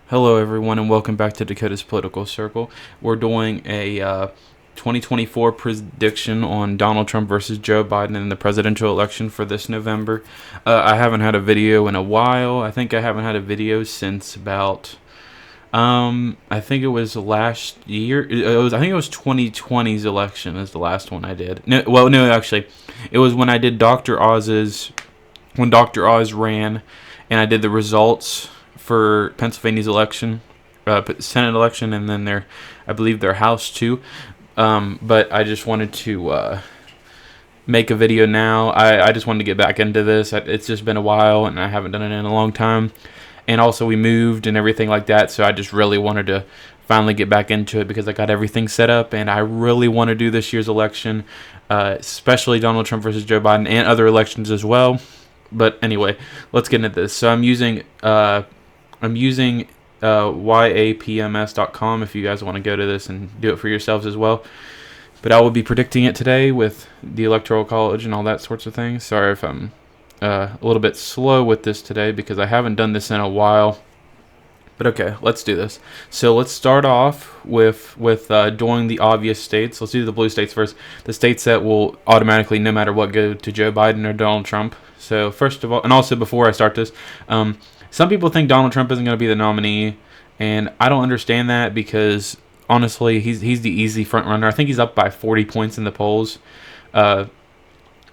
Hello, everyone, and welcome back to Dakota's Political Circle. We're doing a 2024 prediction on Donald Trump versus Joe Biden in the presidential election for this November. I haven't had a video in a while. I think I haven't had a video since about I think it was last year. I think it was 2020's election is the last one I did. No, actually, it was when I did when Dr. Oz ran, and I did the results for Pennsylvania's election, Senate election, and then I believe their House too. But I just wanted to make a video now. I just wanted to get back into this. It's just been a while, and I haven't done it in a long time. And also, we moved and everything like that, so I just really wanted to finally get back into it because I got everything set up, and I really want to do this year's election, especially Donald Trump versus Joe Biden, and other elections as well. But anyway, let's get into this. So I'm using yapms.com if you guys want to go to this and do it for yourselves as well. But I will be predicting it today with the Electoral College and all that sorts of things. Sorry if I'm a little bit slow with this today because I haven't done this in a while. But okay, let's do this. So let's start off with doing the obvious states. Let's do the blue states first. The states that will automatically, no matter what, go to Joe Biden or Donald Trump. So first of all, and also before I start this, some people think Donald Trump isn't going to be the nominee, and I don't understand that because honestly, he's the easy front runner. I think he's up by 40 points in the polls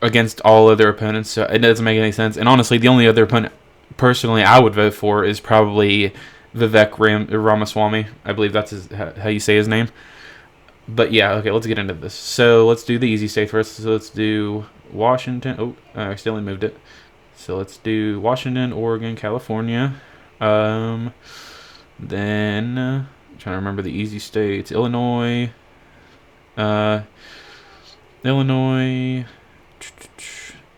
against all other opponents. So it doesn't make any sense. And honestly, the only other opponent personally I would vote for is probably Vivek Ramaswamy. I believe that's how you say his name. But yeah, okay, let's get into this. So let's do the easy state first. So let's do Washington. Oh, I accidentally moved it. So let's do Washington, Oregon, California. Then I'm trying to remember the easy states. Illinois. Illinois.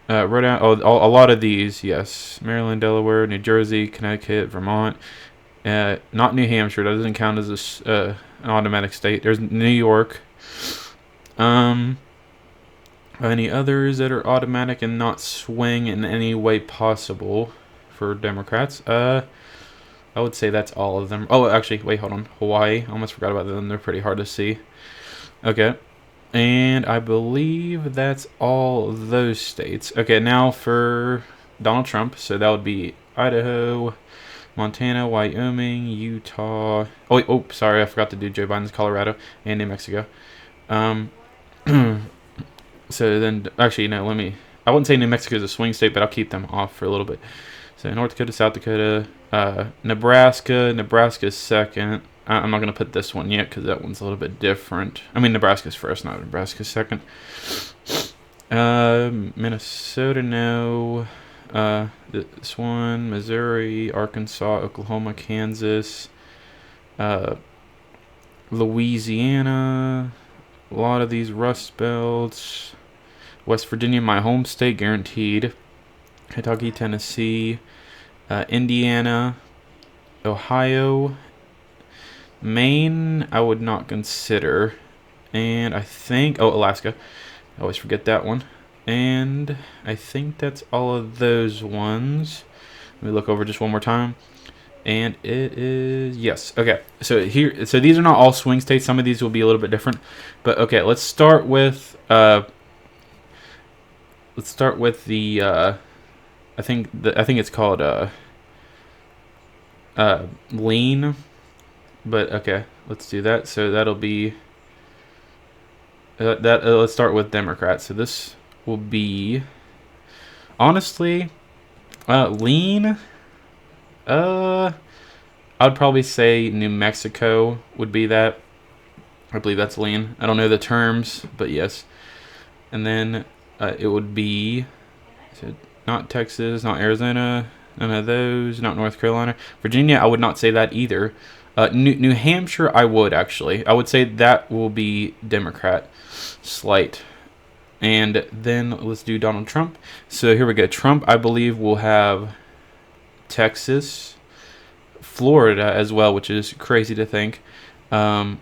Rhode Island. Oh, a lot of these, yes. Maryland, Delaware, New Jersey, Connecticut, Vermont. Not New Hampshire. That doesn't count as an automatic state. There's New York. Any others that are automatic and not swing in any way possible for Democrats? I would say that's all of them. Oh, actually, wait, hold on. Hawaii. I almost forgot about them. They're pretty hard to see. Okay. And I believe that's all of those states. Okay, now for Donald Trump. So that would be Idaho, Montana, Wyoming, Utah. Oh, wait, sorry, I forgot to do Joe Biden's Colorado and New Mexico. So then, actually, no, I wouldn't say New Mexico is a swing state, but I'll keep them off for a little bit. So North Dakota, South Dakota, Nebraska. Nebraska's second. I'm not going to put this one yet because that one's a little bit different. I mean, Nebraska's first, not Nebraska's second. Minnesota, no. This one, Missouri, Arkansas, Oklahoma, Kansas, Louisiana, a lot of these Rust Belts, West Virginia, my home state, guaranteed, Kentucky, Tennessee, Indiana, Ohio, Maine, I would not consider, and I think, Alaska, I always forget that one. And I think that's all of those ones. Let me look over just one more time. And it is, yes. Okay. So these are not all swing states. Some of these will be a little bit different. But okay, let's start with the I think it's called lean. But okay, let's do that. So that'll be let's start with Democrats. So this will be honestly lean. I'd probably say New Mexico would be that. I believe that's lean. I don't know the terms, but yes. And then it would be not Texas, not Arizona, none of those, not North Carolina. Virginia, I would not say that either. New Hampshire, I would actually. I would say that will be Democrat. Slight. And then let's do Donald Trump. So here we go. Trump, I believe, will have Texas, Florida as well, which is crazy to think. I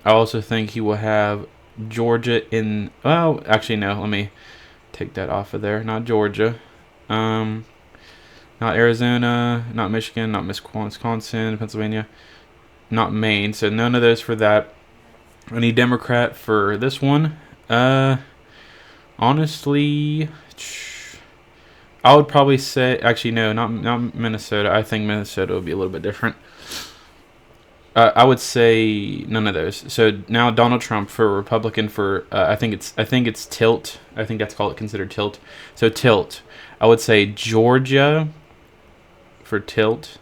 also think he will have Georgia in... Well, actually, no. Let me take that off of there. Not Georgia. Not Arizona, not Michigan, not Wisconsin, Pennsylvania, not Maine. So none of those for that. Any Democrat for this one? Honestly, I would probably say, actually no, not Minnesota. I think Minnesota would be a little bit different. I would say none of those. So now Donald Trump for Republican for I think it's tilt. I think that's called considered tilt. So tilt. I would say Georgia for tilt.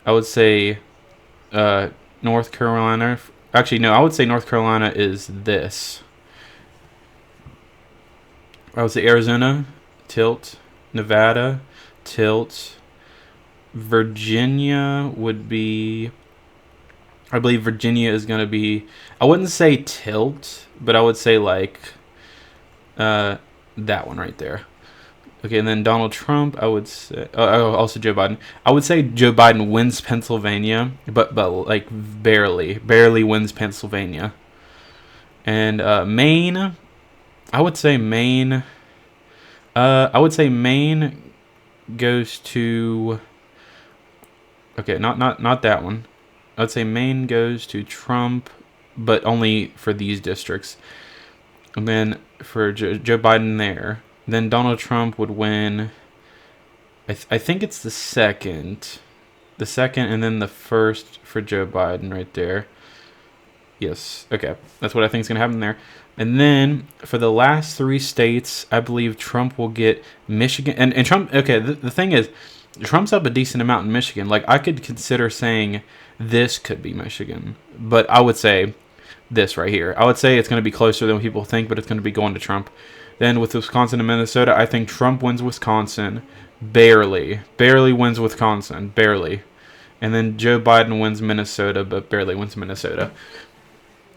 I would say North Carolina. Actually no, I would say North Carolina is this. I would say Arizona, tilt. Nevada, tilt. Virginia would be... I believe Virginia is going to be... I wouldn't say tilt, but I would say like that one right there. Okay, and then Donald Trump, I would say... also Joe Biden. I would say Joe Biden wins Pennsylvania, but like barely wins Pennsylvania. And Maine, I would say Maine... I would say Maine goes to... Okay, not that one. I would say Maine goes to Trump, but only for these districts. And then for Joe Biden there. Then Donald Trump would win... I think it's the second. The second and then the first for Joe Biden right there. Yes, okay. That's what I think is going to happen there. And then for the last three states, I believe Trump will get Michigan. And Trump, okay, the thing is, Trump's up a decent amount in Michigan. Like, I could consider saying this could be Michigan. But I would say this right here. I would say it's going to be closer than people think, but it's going to be going to Trump. Then with Wisconsin and Minnesota, I think Trump wins Wisconsin. Barely wins Wisconsin. Barely. And then Joe Biden wins Minnesota, but barely wins Minnesota.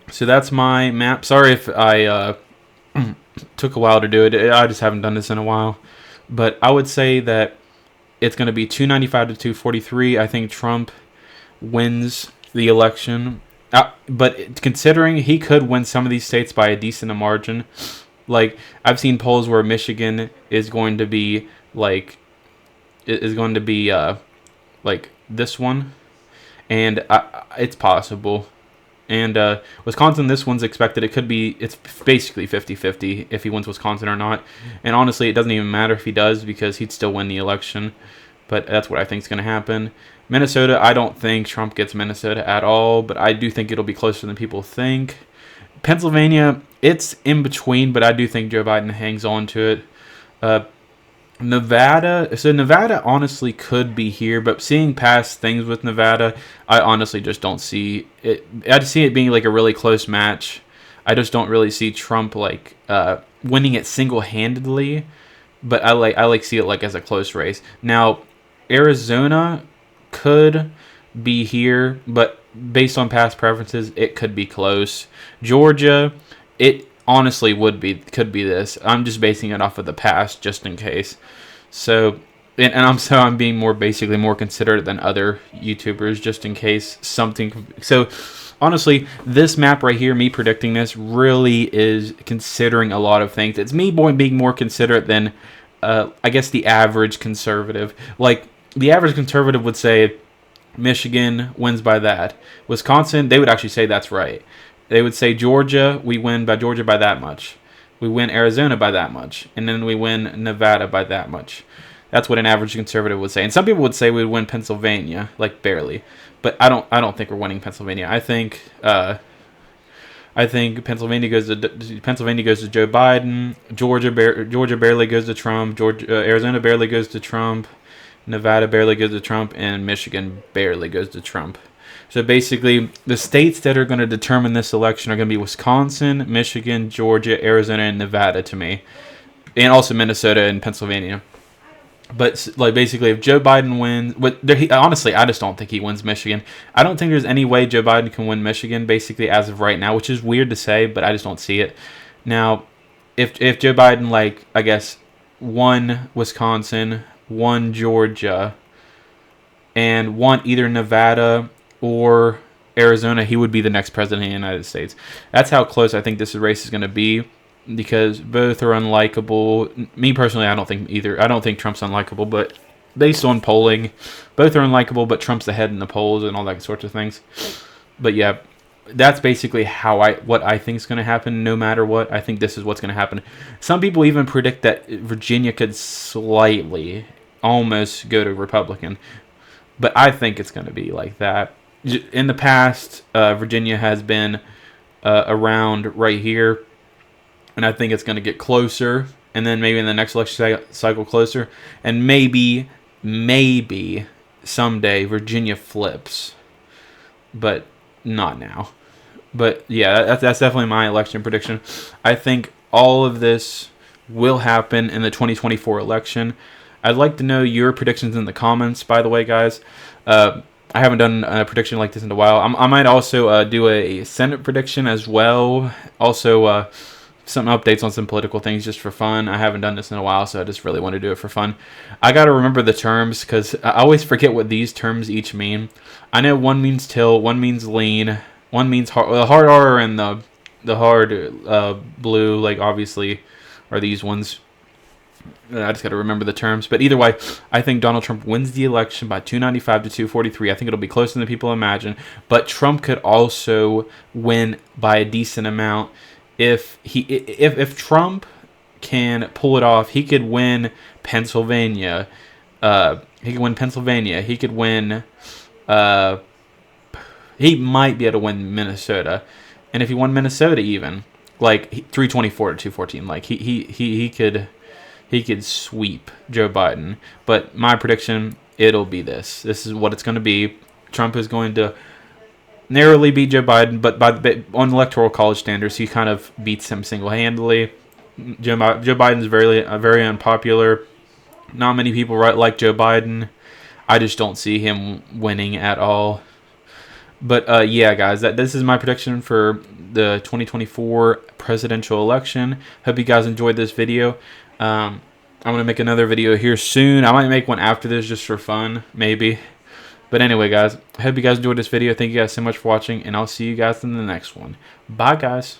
So that's my map. Sorry if I took a while to do it. I just haven't done this in a while. But I would say that it's going to be 295 to 243. I think Trump wins the election. But considering he could win some of these states by a decent margin, like I've seen polls where Michigan is going to be like like this one, and it's possible. And Wisconsin, this one's expected. It's basically 50-50 if he wins Wisconsin or not. And honestly, it doesn't even matter if he does because he'd still win the election. But that's what I think is going to happen. Minnesota, I don't think Trump gets Minnesota at all, but I do think it'll be closer than people think. Pennsylvania, it's in between, but I do think Joe Biden hangs on to it. Nevada honestly could be here, but seeing past things with Nevada, I honestly just don't see it. I just see it being like a really close match. I just don't really see Trump like winning it single-handedly, but I like see it like as a close race. Now, Arizona could be here, but based on past preferences, it could be close. Georgia, it honestly could be this. I'm just basing it off of the past just in case. So I'm being more considerate than other YouTubers just in case something. So honestly, this map right here, me predicting this, really is considering a lot of things. It's me being more considerate than I guess the average conservative. Like the average conservative would say Michigan wins by that. Wisconsin, they would actually say that's right. They would say Georgia, we win by Georgia by that much. We win Arizona by that much. And then we win Nevada by that much. That's what an average conservative would say. And some people would say we'd win Pennsylvania, like barely. But I don't think we're winning Pennsylvania. I think Pennsylvania goes to Joe Biden. Georgia barely goes to Trump. Arizona barely goes to Trump. Nevada barely goes to Trump, and Michigan barely goes to Trump. So basically, the states that are going to determine this election are going to be Wisconsin, Michigan, Georgia, Arizona, and Nevada to me, and also Minnesota and Pennsylvania. But like basically, if Joe Biden wins, honestly, I just don't think he wins Michigan. I don't think there's any way Joe Biden can win Michigan, basically as of right now, which is weird to say, but I just don't see it. Now, if Joe Biden, like I guess, won Wisconsin, won Georgia, and won either Nevada or Arizona, he would be the next president of the United States. That's how close I think this race is going to be, because both are unlikable. Me personally, I don't think Trump's unlikable, but based on polling. Both are unlikable, but Trump's ahead in the polls and all that sorts of things. But yeah, that's basically what I think is going to happen. No matter what, I think this is what's going to happen. Some people even predict that Virginia could slightly, almost go to Republican, but I think it's going to be like that. In the past, Virginia has been around right here, and I think it's going to get closer, and then maybe in the next election cycle closer, and maybe someday Virginia flips, but not now. But yeah, that's definitely my election prediction. I think all of this will happen in the 2024 election. I'd like to know your predictions in the comments, by the way, guys. I haven't done a prediction like this in a while. I might also do a Senate prediction as well. Also, some updates on some political things just for fun. I haven't done this in a while, so I just really want to do it for fun. I got to remember the terms because I always forget what these terms each mean. I know one means tilt, one means lean, one means hard. The hard R and the hard blue, like obviously, are these ones. I just got to remember the terms. But either way, I think Donald Trump wins the election by 295 to 243. I think it'll be closer than people imagine. But Trump could also win by a decent amount. If Trump can pull it off, he could win Pennsylvania. He could win Pennsylvania. He could win. He might be able to win Minnesota, and if he won Minnesota, even like 324 to 214, like he could sweep Joe Biden. But my prediction, it'll be this. This is what it's going to be. Trump is going to narrowly beat Joe Biden, but on electoral college standards, he kind of beats him single-handedly. Joe Biden's very unpopular. Not many people like Joe Biden. I just don't see him winning at all. But yeah, guys, this is my prediction for the 2024 presidential election. Hope you guys enjoyed this video. I'm going to make another video here soon. I might make one after this just for fun, maybe. But anyway, guys, I hope you guys enjoyed this video. Thank you guys so much for watching, and I'll see you guys in the next one. Bye, guys.